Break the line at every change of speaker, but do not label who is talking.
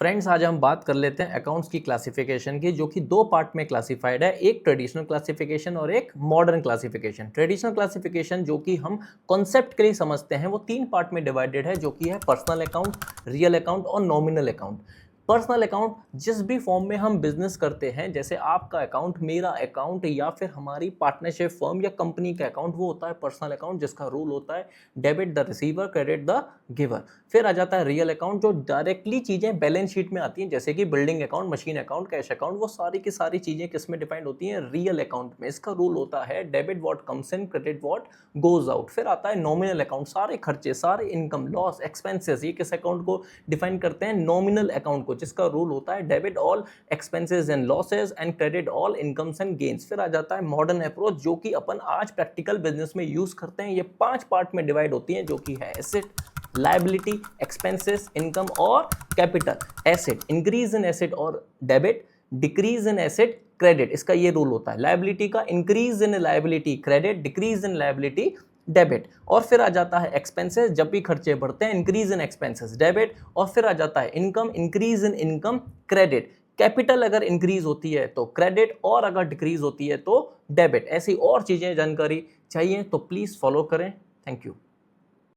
Friends, आज हम बात कर लेते हैं अकाउंट्स की क्लासिफिकेशन की, जो कि दो पार्ट में क्लासिफाइड है। एक ट्रेडिशनल क्लासिफिकेशन और एक मॉडर्न क्लासिफिकेशन। ट्रेडिशनल क्लासिफिकेशन जो कि हम कॉन्सेप्ट के लिए समझते हैं, वो तीन पार्ट में डिवाइडेड है, जो कि है पर्सनल अकाउंट, रियल अकाउंट और नॉमिनल अकाउंट। पर्सनल अकाउंट जिस भी फॉर्म में हम बिजनेस करते हैं, जैसे आपका अकाउंट, मेरा अकाउंट या फिर हमारी पार्टनरशिप फर्म या कंपनी का अकाउंट, वो होता है पर्सनल अकाउंट, जिसका रूल होता है debit the receiver, credit the giver. फिर आ जाता है रियल अकाउंट, जो डायरेक्टली चीजें बैलेंस शीट में आती हैं, जैसे कि building account, machine account, cash account, वो सारी की सारी चीजें किस में डिफाइंड होती हैं? रियल अकाउंट में। इसका रूल होता है debit what comes in, credit what goes out. फिर आता है नॉमिनल अकाउंट, सारे खर्चे, सारे इनकम, लॉस, एक्सपेंसेस, ये किस अकाउंट को डिफाइन करते हैं? नॉमिनल अकाउंट को, जिसका रूल होता है debit all expenses and losses and credit all incomes and gains. फिर आ जाता है मॉडर्न अप्रोच, जो कि अपन आज प्रैक्टिकल बिजनेस में यूज करते हैं। ये 5 पार्ट में डिवाइड होती हैं, जो कि है एसेट, लायबिलिटी, एक्सपेंसेस, इनकम और capital. Asset, increase in asset और debit, decrease in asset credit, इसका ये रूल होता है। लायबिलिटी का increase in liability credit, decrease in liability debit. और फिर आ जाता है एक्सपेंसेस, जब भी खर्चे बढ़ते हैं, इंक्रीज इन एक्सपेंसेस डेबिट। और फिर आ जाता है income, increase in income credit. Capital अगर इंक्रीज होती है तो क्रेडिट, और अगर डिक्रीज होती है तो डेबिट। ऐसी और चीजें जानकारी चाहिए तो प्लीज फॉलो करें। Thank you.